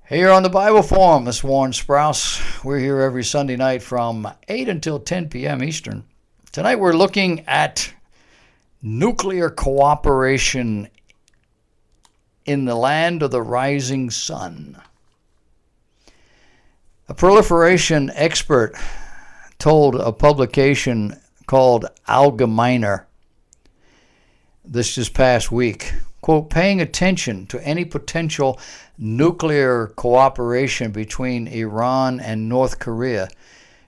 Here on the Bible Forum, this is Warren Sprouse. We're here every Sunday night from 8 until 10 p.m. Eastern. Tonight we're looking at nuclear cooperation in the land of the rising sun. A proliferation expert told a publication called Allgemeiner this past week, quote, paying attention to any potential nuclear cooperation between Iran and North Korea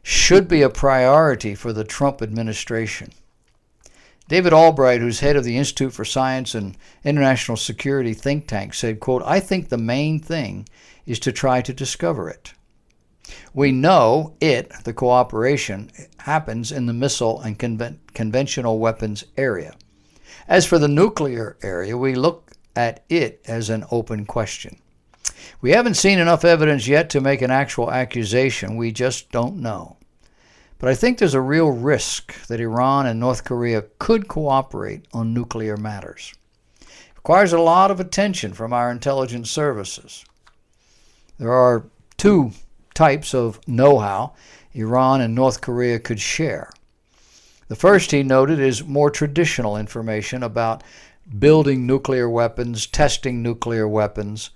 should be a priority for the Trump administration. David Albright, who's head of the Institute for Science and International Security think tank, said, quote, I think the main thing is to try to discover it. We know the cooperation, happens in the missile and conventional weapons area. As for the nuclear area, we look at it as an open question. We haven't seen enough evidence yet to make an actual accusation. We just don't know. But I think there's a real risk that Iran and North Korea could cooperate on nuclear matters. It requires a lot of attention from our intelligence services. There are two types of know-how Iran and North Korea could share. The first, he noted, is more traditional information about building nuclear weapons, testing nuclear weapons,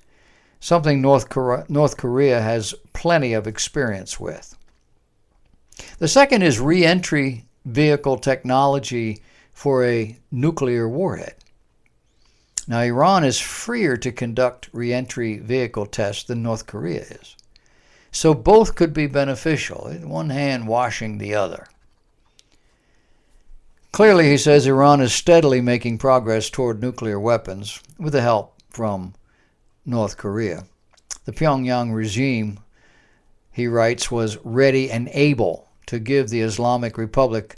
something North Korea has plenty of experience with. The second is re-entry vehicle technology for a nuclear warhead. Now, Iran is freer to conduct re-entry vehicle tests than North Korea is. So both could be beneficial, in one hand washing the other. Clearly, he says, Iran is steadily making progress toward nuclear weapons with the help from North Korea. The Pyongyang regime, he writes, was ready and able to give the Islamic Republic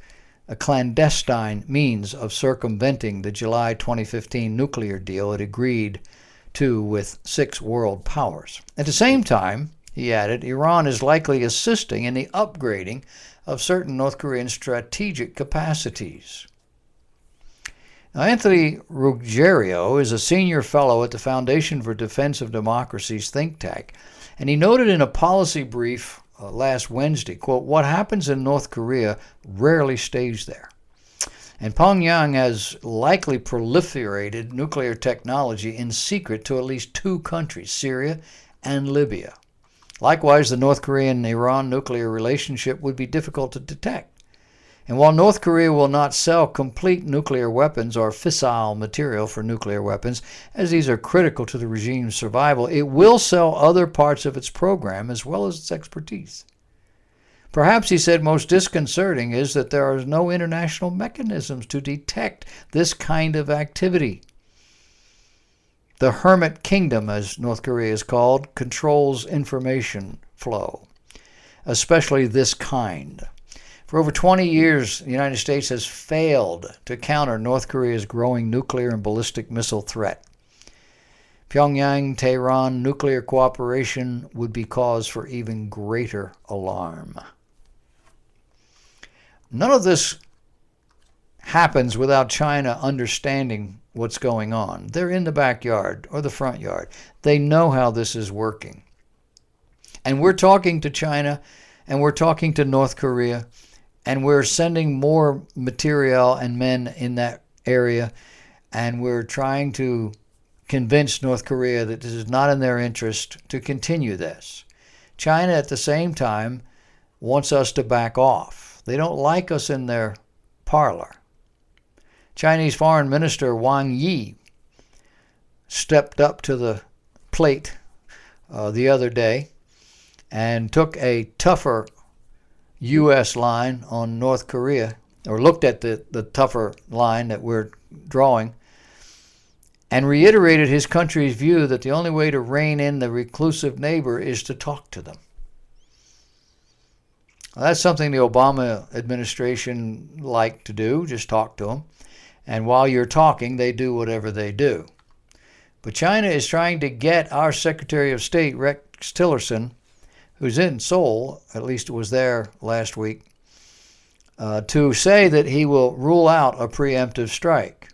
a clandestine means of circumventing the July 2015 nuclear deal it agreed to with 6 world powers. At the same time, he added, Iran is likely assisting in the upgrading of certain North Korean strategic capacities. Now, Anthony Ruggiero is a senior fellow at the Foundation for Defense of Democracy's think tank, and he noted in a policy brief last Wednesday, quote, what happens in North Korea rarely stays there. And Pyongyang has likely proliferated nuclear technology in secret to at least 2 countries, Syria and Libya. Likewise, the North Korean-Iran nuclear relationship would be difficult to detect. And while North Korea will not sell complete nuclear weapons or fissile material for nuclear weapons, as these are critical to the regime's survival, it will sell other parts of its program as well as its expertise. Perhaps, he said, most disconcerting is that there are no international mechanisms to detect this kind of activity. The Hermit Kingdom, as North Korea is called, controls information flow, especially this kind. For over 20 years, the United States has failed to counter North Korea's growing nuclear and ballistic missile threat. Pyongyang-Tehran nuclear cooperation would be cause for even greater alarm. None of this happens without China understanding what's going on. They're in the backyard or the front yard. They know how this is working. And we're talking to China, and we're talking to North Korea, and we're sending more material and men in that area, and we're trying to convince North Korea that this is not in their interest to continue this. China, at the same time, wants us to back off. They don't like us in their parlor. Chinese Foreign Minister Wang Yi stepped up to the plate the other day and took a tougher U.S. line on North Korea, or looked at the tougher line that we're drawing, and reiterated his country's view that the only way to rein in the reclusive neighbor is to talk to them. Well, that's something the Obama administration liked to do, just talk to them. And while you're talking, they do whatever they do. But China is trying to get our Secretary of State, Rex Tillerson, who's in Seoul, at least was there last week, to say that he will rule out a preemptive strike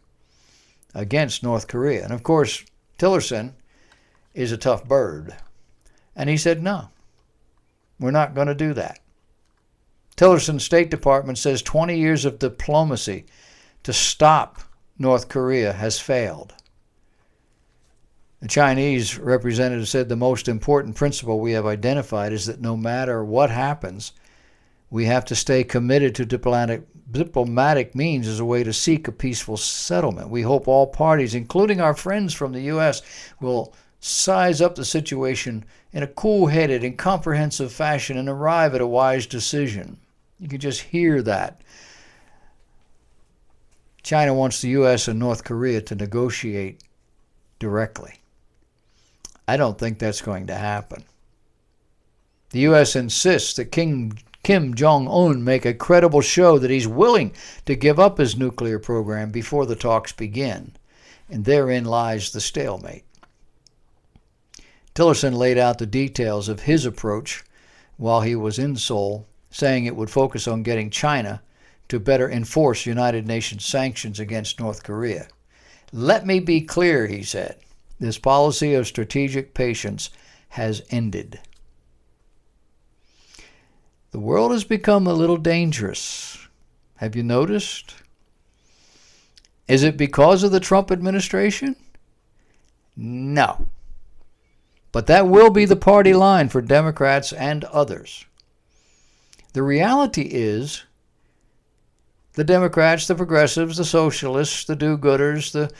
against North Korea. And of course, Tillerson is a tough bird. And he said, no, we're not going to do that. Tillerson's State Department says 20 years of diplomacy to stop North Korea has failed. The Chinese representative said the most important principle we have identified is that no matter what happens, we have to stay committed to diplomatic means as a way to seek a peaceful settlement. We hope all parties, including our friends from the U.S., will size up the situation in a cool-headed and comprehensive fashion and arrive at a wise decision. You can just hear that. China wants the U.S. and North Korea to negotiate directly. I don't think that's going to happen. The U.S. insists that Kim Jong-un make a credible show that he's willing to give up his nuclear program before the talks begin, and therein lies the stalemate. Tillerson laid out the details of his approach while he was in Seoul, saying it would focus on getting China to better enforce United Nations sanctions against North Korea. Let me be clear, he said. This policy of strategic patience has ended. The world has become a little dangerous. Have you noticed? Is it because of the Trump administration? No. But that will be the party line for Democrats and others. The reality is the Democrats, the progressives, the socialists, the do-gooders, the,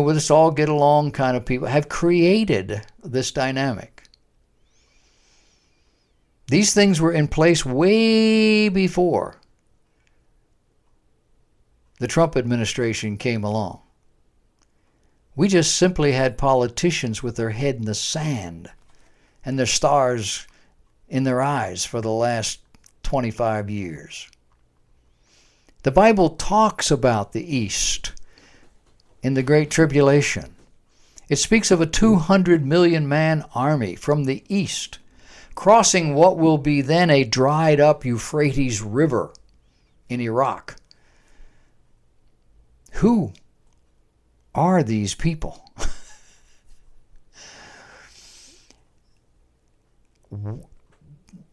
with us all get along kind of people have created this dynamic. These things were in place way before the Trump administration came along. We just simply had politicians with their head in the sand and their stars in their eyes for the last 25 years. The Bible talks about the East in the Great Tribulation. It speaks of a 200 million man army from the East crossing what will be then a dried up Euphrates River in Iraq. Who are these people?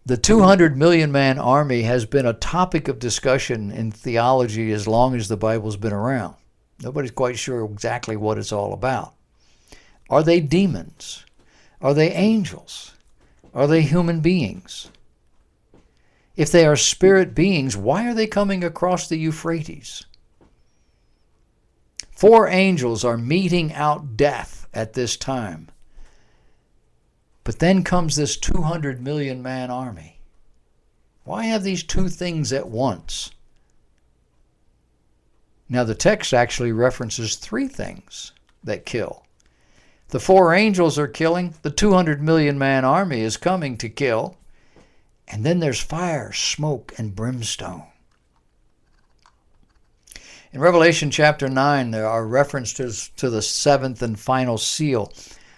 The 200 million man army has been a topic of discussion in theology as long as the Bible's been around. Nobody's quite sure exactly what it's all about. Are they demons? Are they angels? Are they human beings? If they are spirit beings, why are they coming across the Euphrates? 4 angels are meting out death at this time. But then comes this 200 million man army. Why have these two things at once? Now the text actually references 3 things that kill. The 4 angels are killing, the 200 million man army is coming to kill, and then there's fire, smoke, and brimstone. In Revelation chapter 9, there are references to the 7th and final seal,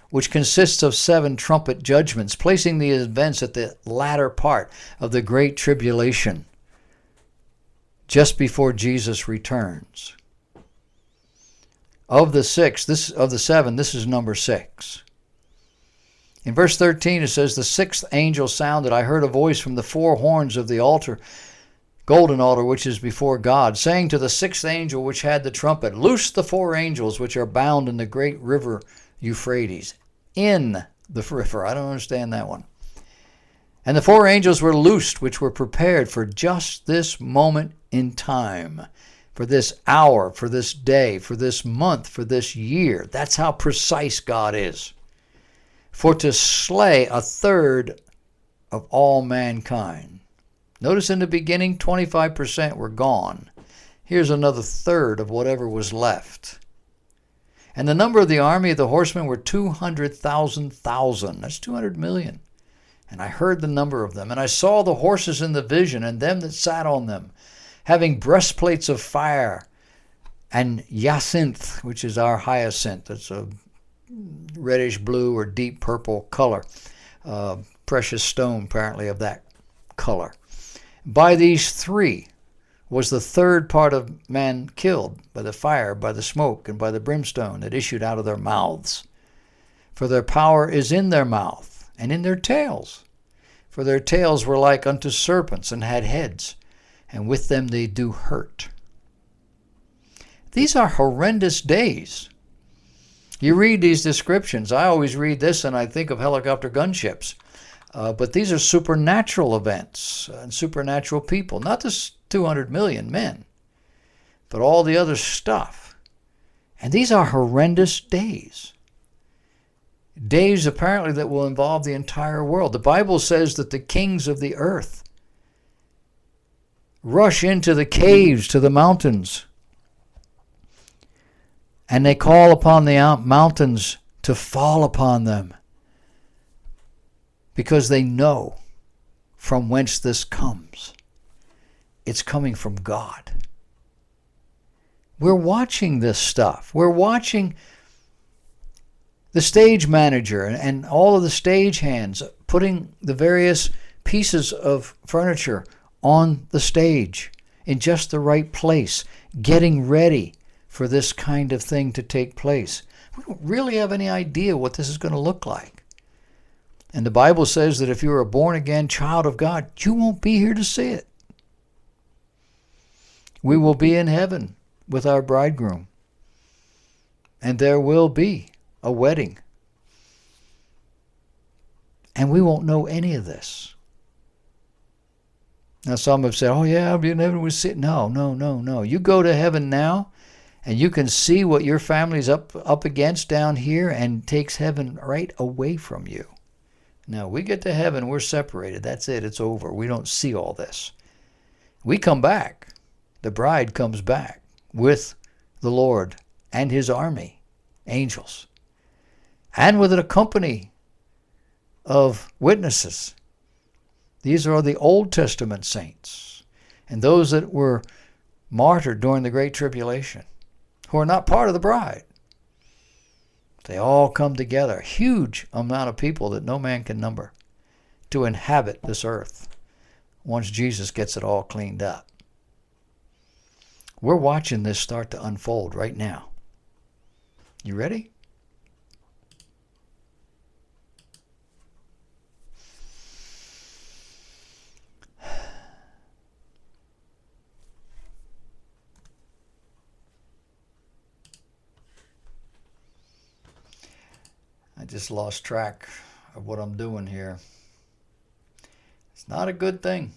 which consists of 7 trumpet judgments, placing the events at the latter part of the Great Tribulation, just before Jesus returns. Of the 7, this is number 6. In verse 13 it says, the 6th angel sounded. I heard a voice from the 4 horns of the altar, golden altar, which is before God, saying to the 6th angel which had the trumpet, loose the 4 angels which are bound in the great river Euphrates. In the river. I don't understand that one. And the 4 angels were loosed, which were prepared for just this moment in time, for this hour, for this day, for this month, for this year. That's how precise God is. For to slay 1/3 of all mankind. Notice in the beginning, 25% were gone. Here's another 1/3 of whatever was left. And the number of the army of the horsemen were 200,000. That's 200 million. And I heard the number of them. And I saw the horses in the vision, and them that sat on them, having breastplates of fire, and jacinth, which is our hyacinth. It's a reddish blue or deep purple color. Precious stone, apparently, of that color. By these 3 was the 3rd part of man killed, by the fire, by the smoke, and by the brimstone that issued out of their mouths. For their power is in their mouth, and in their tails. For their tails were like unto serpents, and had heads, and with them they do hurt. These are horrendous days. You read these descriptions. I always read this and I think of helicopter gunships. But these are supernatural events and supernatural people. Not the 200 million men, but all the other stuff. And these are horrendous days. Days apparently that will involve the entire world. The Bible says that the kings of the earth rush into the caves, to the mountains, and they call upon the mountains to fall upon them, because they know from whence this comes. It's coming from God. We're watching this stuff. We're watching the stage manager and all of the stage hands putting the various pieces of furniture on the stage in just the right place, getting ready for this kind of thing to take place. We don't really have any idea what this is going to look like. And the Bible says that if you're a born-again child of God, you won't be here to see it. We will be in heaven with our bridegroom. And there will be a wedding. And we won't know any of this. Now some have said, oh yeah, I'll be in heaven with sin. No. You go to heaven now, and you can see what your family's up against down here, and takes heaven right away from you. Now, we get to heaven, we're separated. That's it. It's over. We don't see all this. We come back. The bride comes back with the Lord and his army, angels, and with a company of witnesses. These are the Old Testament saints and those that were martyred during the Great Tribulation, who are not part of the bride. They all come together, a huge amount of people that no man can number, to inhabit this earth once Jesus gets it all cleaned up. We're watching this start to unfold right now. You ready? I just lost track of what I'm doing here. It's not a good thing.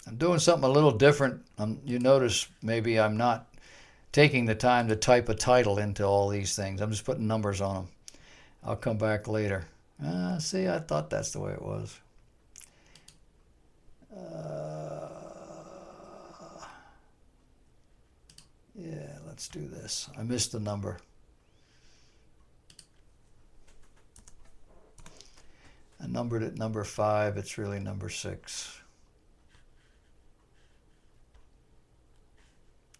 I'm doing something a little different. You notice maybe I'm not taking the time to type a title into all these things. I'm just putting numbers on them. I'll come back later. See, I thought that's the way it was. Yeah, let's do this. I missed the number. I numbered it number 5. It's really number 6.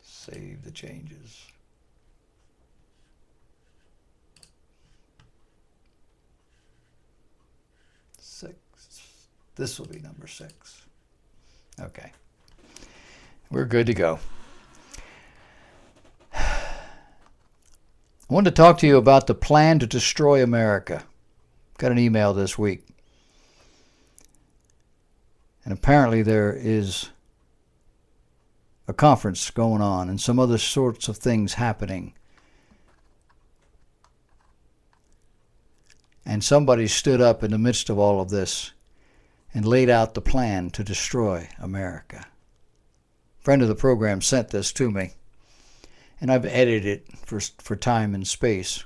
Save the changes. Six. This will be number 6. Okay. We're good to go. I wanted to talk to you about the plan to destroy America. Got an email this week. And apparently there is a conference going on and some other sorts of things happening. And somebody stood up in the midst of all of this and laid out the plan to destroy America. A friend of the program sent this to me, and I've edited it for time and space.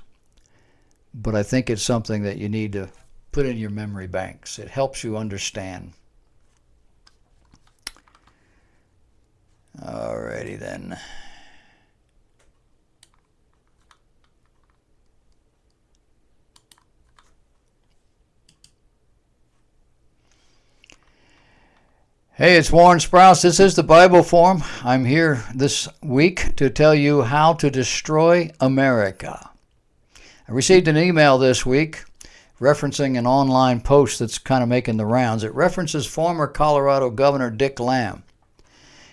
But I think it's something that you need to put in your memory banks. It helps you understand. Alrighty then. Hey, it's Warren Sprouse. This is the Bible Forum. I'm here this week to tell you how to destroy America. I received an email this week referencing an online post that's kind of making the rounds. It references former Colorado Governor Dick Lamb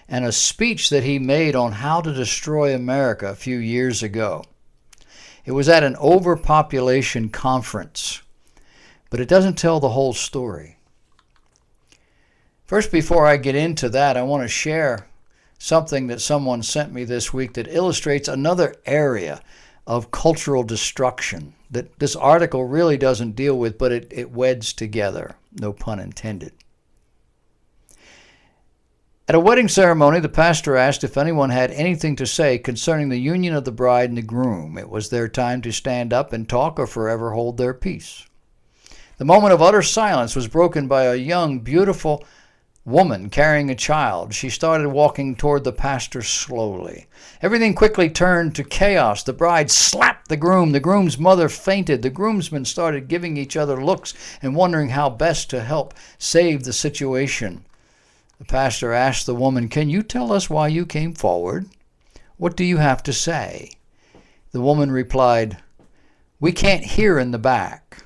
and a speech that he made on how to destroy America a few years ago. It was at an overpopulation conference, but it doesn't tell the whole story. First, before I get into that, I want to share something that someone sent me this week that illustrates another area of cultural destruction that this article really doesn't deal with, but it weds together, no pun intended. At a wedding ceremony, the pastor asked if anyone had anything to say concerning the union of the bride and the groom. It was their time to stand up and talk or forever hold their peace. The moment of utter silence was broken by a young, beautiful woman carrying a child. She started walking toward the pastor slowly. Everything quickly turned to chaos. The bride slapped the groom. The groom's mother fainted. The groomsmen started giving each other looks and wondering how best to help save the situation. The pastor asked the woman, "Can you tell us why you came forward? What do you have to say?" The woman replied, "We can't hear in the back."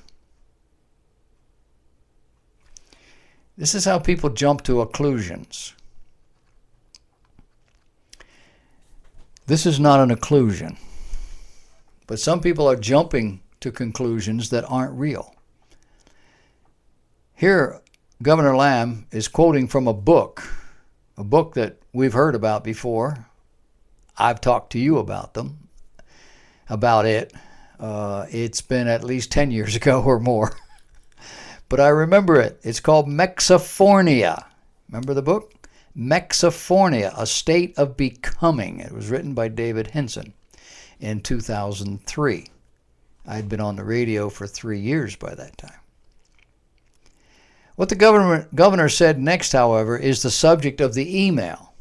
This is how people jump to occlusions. This is not an occlusion, but some people are jumping to conclusions that aren't real. Here, Governor Lamb is quoting from a book that we've heard about before. I've talked to you about it. It's been at least 10 years ago or more. But I remember it. It's called Mexiphonia. Remember the book? Mexiphonia, A State of Becoming. It was written by David Henson in 2003. I had been on the radio for 3 years by that time. What the governor said next, however, is the subject of the email.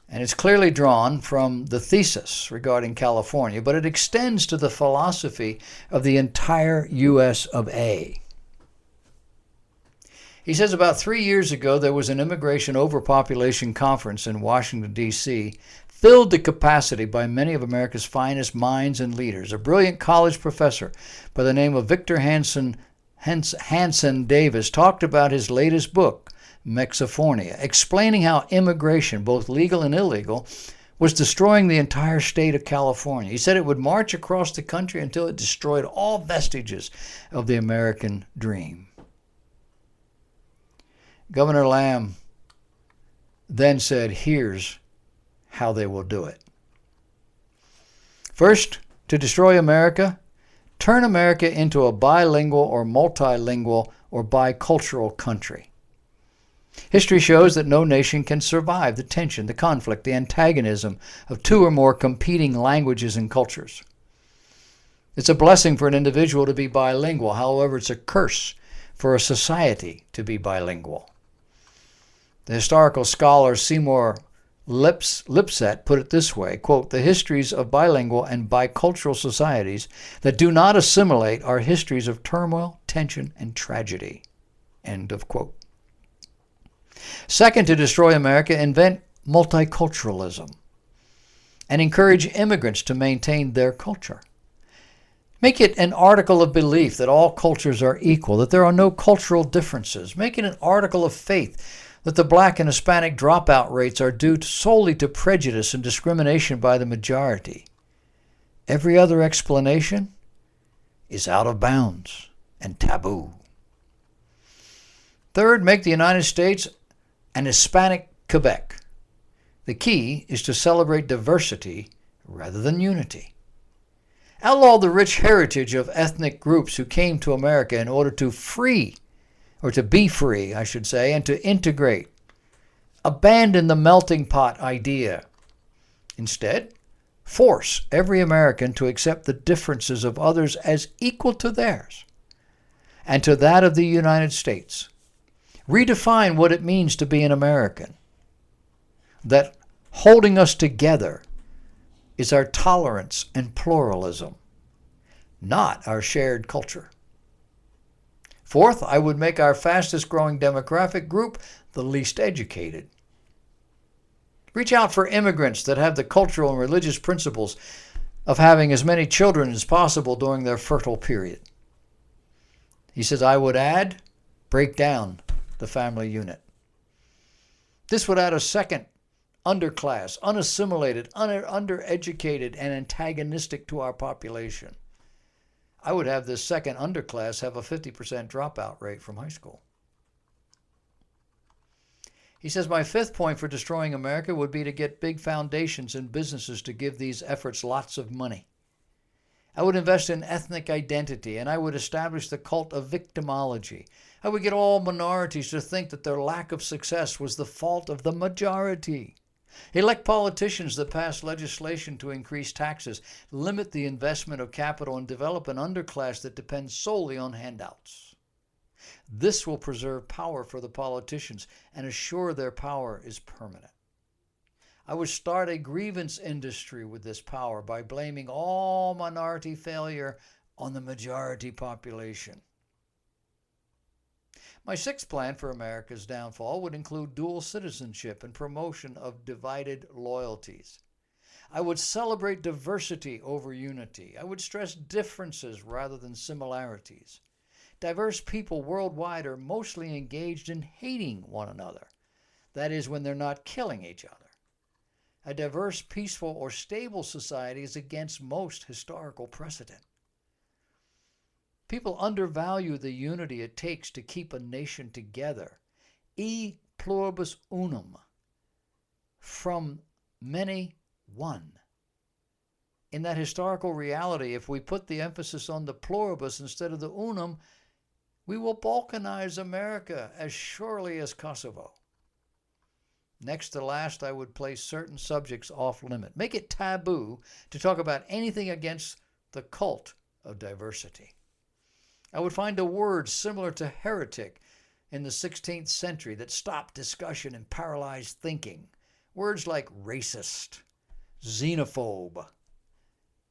And it's clearly drawn from the thesis regarding California, but it extends to the philosophy of the entire U.S. of A. He says about 3 years ago, there was an immigration overpopulation conference in Washington, D.C., filled to capacity by many of America's finest minds and leaders. A brilliant college professor by the name of Victor Hanson Davis talked about his latest book, Mexiphonia, explaining how immigration, both legal and illegal, was destroying the entire state of California. He said it would march across the country until it destroyed all vestiges of the American dream. Governor Lamb then said, here's how they will do it. First, to destroy America, turn America into a bilingual or multilingual or bicultural country. History shows that no nation can survive the tension, the conflict, the antagonism of two or more competing languages and cultures. It's a blessing for an individual to be bilingual. However, it's a curse for a society to be bilingual. The historical scholar Seymour Lipset put it this way, quote, "The histories of bilingual and bicultural societies that do not assimilate are histories of turmoil, tension, and tragedy." End of quote. Second, to destroy America, invent multiculturalism and encourage immigrants to maintain their culture. Make it an article of belief that all cultures are equal, that there are no cultural differences. Make it an article of faith that the Black and Hispanic dropout rates are due solely to prejudice and discrimination by the majority. Every other explanation is out of bounds and taboo. Third, make the United States an Hispanic Quebec. The key is to celebrate diversity rather than unity. Outlaw the rich heritage of ethnic groups who came to America in order to be free, I should say, and to integrate. Abandon the melting pot idea. Instead, force every American to accept the differences of others as equal to theirs and to that of the United States. Redefine what it means to be an American. That holding us together is our tolerance and pluralism, not our shared culture. Fourth, I would make our fastest growing demographic group the least educated. Reach out for immigrants that have the cultural and religious principles of having as many children as possible during their fertile period. He says, I would break down the family unit. This would add a second underclass, unassimilated, undereducated, and antagonistic to our population. I would have this second underclass have a 50% dropout rate from high school. He says, my fifth point for destroying America would be to get big foundations and businesses to give these efforts lots of money. I would invest in ethnic identity, and I would establish the cult of victimology. I would get all minorities to think that their lack of success was the fault of the majority. Elect politicians that pass legislation to increase taxes, limit the investment of capital, and develop an underclass that depends solely on handouts. This will preserve power for the politicians and assure their power is permanent. I would start a grievance industry with this power by blaming all minority failure on the majority population. My sixth plan for America's downfall would include dual citizenship and promotion of divided loyalties. I would celebrate diversity over unity. I would stress differences rather than similarities. Diverse people worldwide are mostly engaged in hating one another. That is, when they're not killing each other. A diverse, peaceful, or stable society is against most historical precedent. People undervalue the unity it takes to keep a nation together. E pluribus unum. From many, one. In that historical reality, if we put the emphasis on the pluribus instead of the unum, we will balkanize America as surely as Kosovo. Next to last, I would place certain subjects off limit. Make it taboo to talk about anything against the cult of diversity. I would find a word similar to heretic in the 16th century that stopped discussion and paralyzed thinking. Words like racist, xenophobe.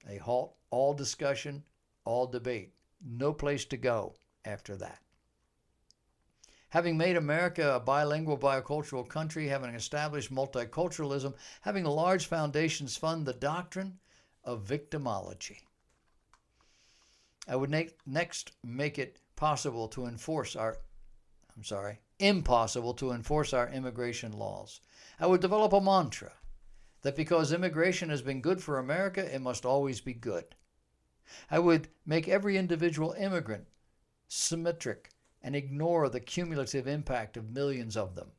They halt all discussion, all debate. No place to go after that. Having made America a bilingual, bicultural country, having established multiculturalism, having large foundations fund the doctrine of victimology. I would next make it impossible to enforce our immigration laws. I would develop a mantra that because immigration has been good for America, it must always be good. I would make every individual immigrant symmetric and ignore the cumulative impact of millions of them.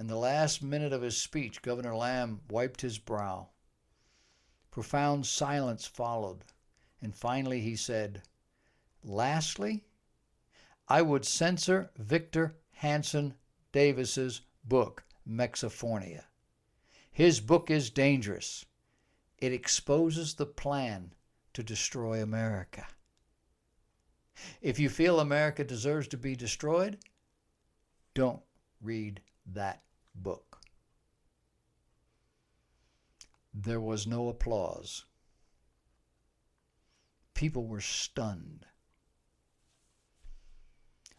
In the last minute of his speech, Governor Lamb wiped his brow. Profound silence followed, and finally he said, lastly, I would censor Victor Hanson Davis's book, Mexiphonia. His book is dangerous. It exposes the plan to destroy America. If you feel America deserves to be destroyed, don't read that book. There was no applause. People were stunned.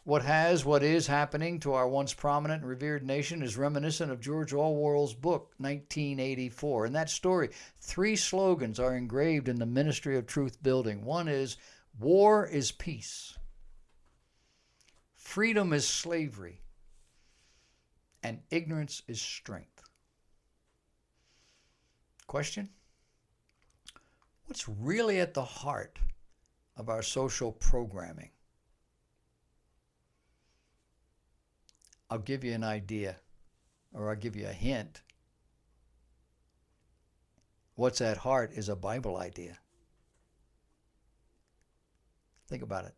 What is happening to our once prominent and revered nation is reminiscent of George Orwell's book, 1984. In that story, 3 slogans are engraved in the Ministry of Truth building. One is, war is peace. Freedom is slavery. And ignorance is strength. Question? What's really at the heart of our social programming? I'll give you an idea, or I'll give you a hint. What's at heart is a Bible idea. Think about it.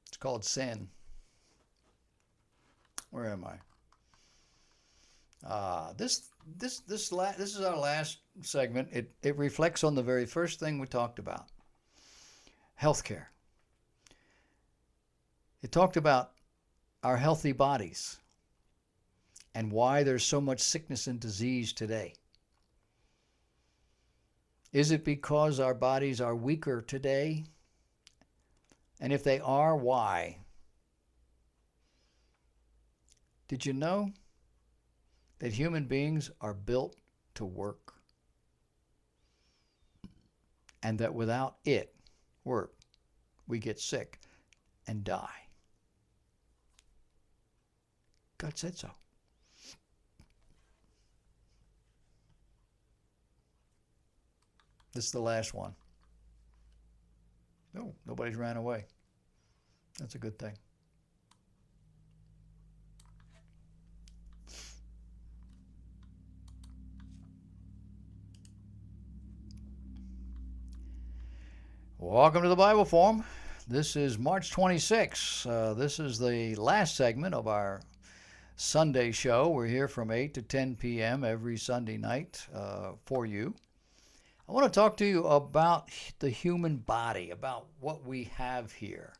It's called sin. Where am I? This is our last segment. It reflects on the very first thing we talked about. Healthcare. It talked about our healthy bodies and why there's so much sickness and disease today. Is it because our bodies are weaker today? And if they are, why? Did you know that human beings are built to work? And that without work, we get sick and die. God said so. This is the last one. No, nobody's ran away. That's a good thing. Welcome to the Bible Forum. This is March 26th. This is the last segment of our Sunday show. We're here from 8 to 10 p.m. every Sunday night for you. I want to talk to you about the human body, about what we have here.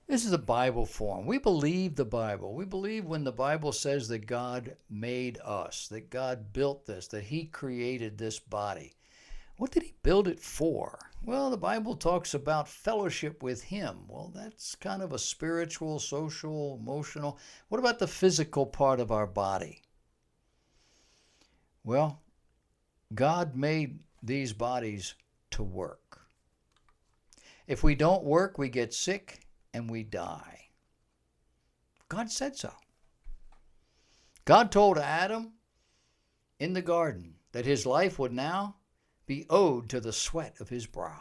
This is a Bible Forum. We believe the Bible. We believe when the Bible says that God made us, that God built this, that He created this body. What did He build it for? Well, the Bible talks about fellowship with Him. Well, that's kind of a spiritual, social, emotional. What about the physical part of our body? Well, God made these bodies to work. If we don't work, we get sick and we die. God said so. God told Adam in the garden that his life would now be owed to the sweat of his brow.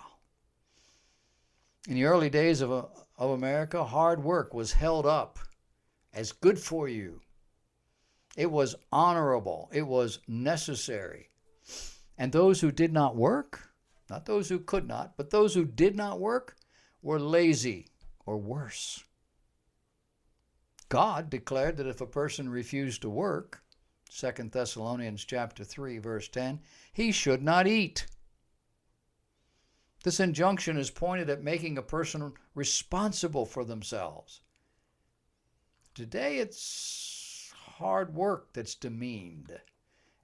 In the early days of America, hard work was held up as good for you. It was honorable. It was necessary. And those who did not work, not those who could not, but those who did not work were lazy or worse. God declared that if a person refused to work, 2 Thessalonians chapter 3, verse 10, he should not eat. This injunction is pointed at making a person responsible for themselves. Today it's hard work that's demeaned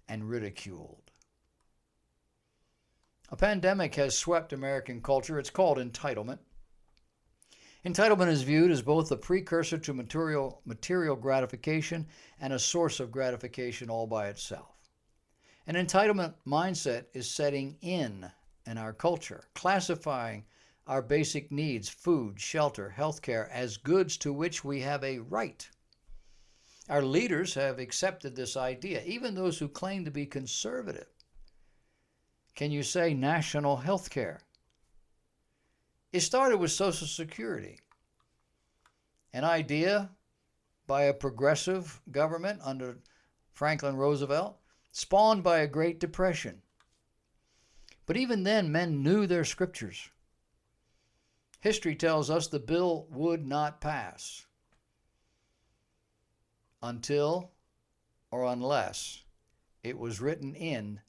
and ridiculed. A pandemic has swept American culture. It's called entitlement. Entitlement is viewed as both a precursor to material gratification and a source of gratification all by itself. An entitlement mindset is setting in our culture, classifying our basic needs, food, shelter, healthcare, as goods to which we have a right. Our leaders have accepted this idea, even those who claim to be conservative. Can you say national health care? It started with Social Security, an idea by a progressive government under Franklin Roosevelt, spawned by a Great Depression. But even then, men knew their scriptures. History tells us the bill would not pass until or unless it was written in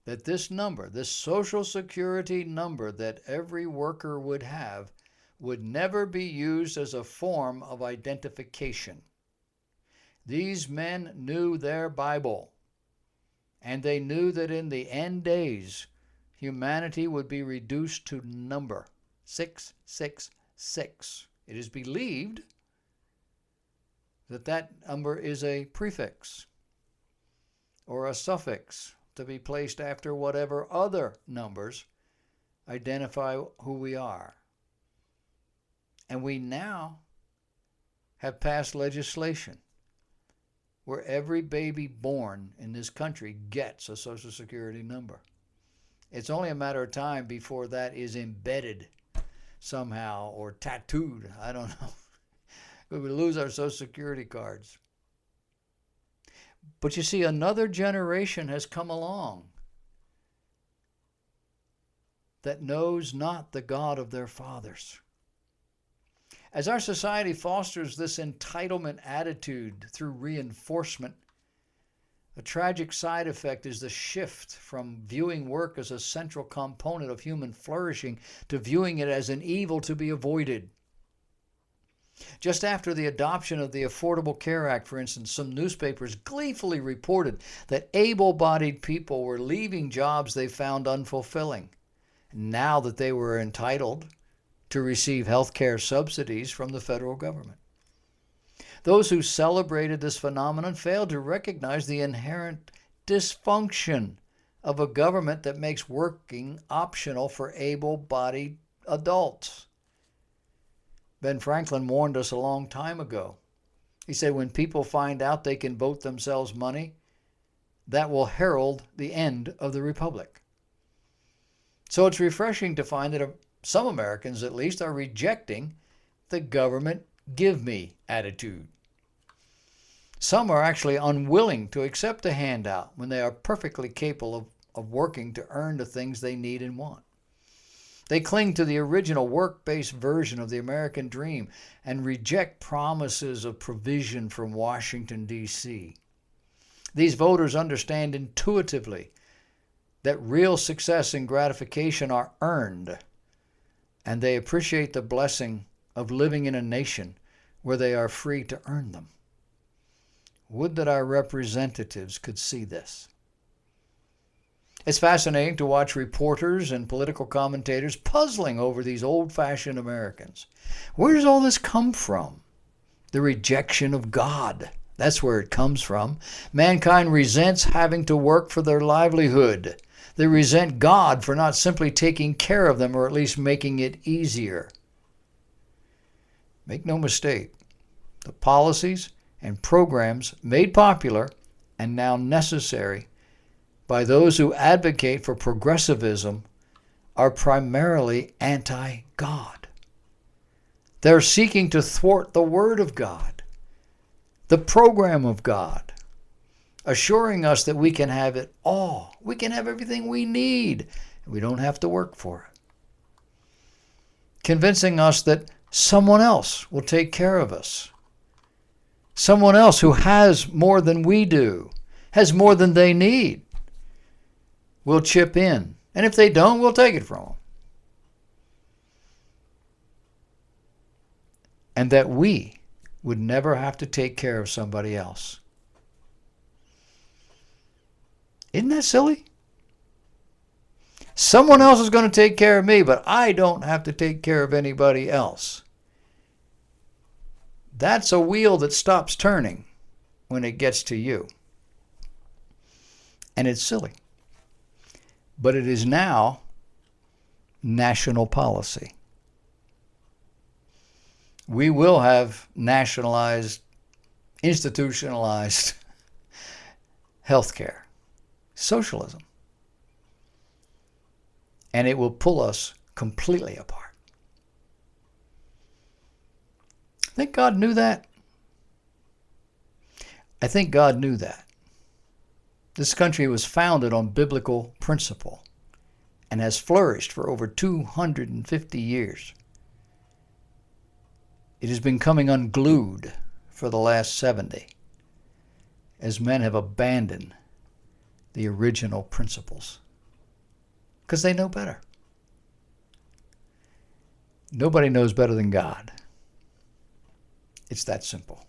that this number, this Social Security number that every worker would have, would never be used as a form of identification. These men knew their Bible, and they knew that in the end days, humanity would be reduced to number 666. It is believed that that number is a prefix or a suffix to be placed after whatever other numbers identify who we are. And we now have passed legislation where every baby born in this country gets a Social Security number. It's only a matter of time before that is embedded somehow or tattooed. I don't know. We would lose our Social Security cards. But you see, another generation has come along that knows not the God of their fathers. As our society fosters this entitlement attitude through reinforcement, a tragic side effect is the shift from viewing work as a central component of human flourishing to viewing it as an evil to be avoided. Just after the adoption of the Affordable Care Act, for instance, some newspapers gleefully reported that able-bodied people were leaving jobs they found unfulfilling, now that they were entitled to receive health care subsidies from the federal government. Those who celebrated this phenomenon failed to recognize the inherent dysfunction of a government that makes working optional for able-bodied adults. Ben Franklin warned us a long time ago. He said when people find out they can vote themselves money, that will herald the end of the republic. So it's refreshing to find that some Americans, at least, are rejecting the government give me attitude. Some are actually unwilling to accept a handout when they are perfectly capable of working to earn the things they need and want. They cling to the original work-based version of the American dream and reject promises of provision from Washington, D.C. These voters understand intuitively that real success and gratification are earned, and they appreciate the blessing of living in a nation where they are free to earn them. Would that our representatives could see this. It's fascinating to watch reporters and political commentators puzzling over these old-fashioned Americans. Where does all this come from? The rejection of God. That's where it comes from. Mankind resents having to work for their livelihood. They resent God for not simply taking care of them, or at least making it easier. Make no mistake, the policies and programs made popular and now necessary by those who advocate for progressivism are primarily anti-God. They're seeking to thwart the Word of God, the program of God, assuring us that we can have it all. We can have everything we need, and we don't have to work for it. Convincing us that someone else will take care of us. Someone else who has more than we do, has more than they need, will chip in. And if they don't, we'll take it from them. And that we would never have to take care of somebody else. Isn't that silly? Someone else is going to take care of me, but I don't have to take care of anybody else. That's a wheel that stops turning when it gets to you. And it's silly. But it is now national policy. We will have nationalized, institutionalized healthcare, socialism. And it will pull us completely apart. I think God knew that. I think God knew that. This country was founded on biblical principle and has flourished for over 250 years. It has been coming unglued for the last 70 as men have abandoned the original principles because they know better. Nobody knows better than God. It's that simple.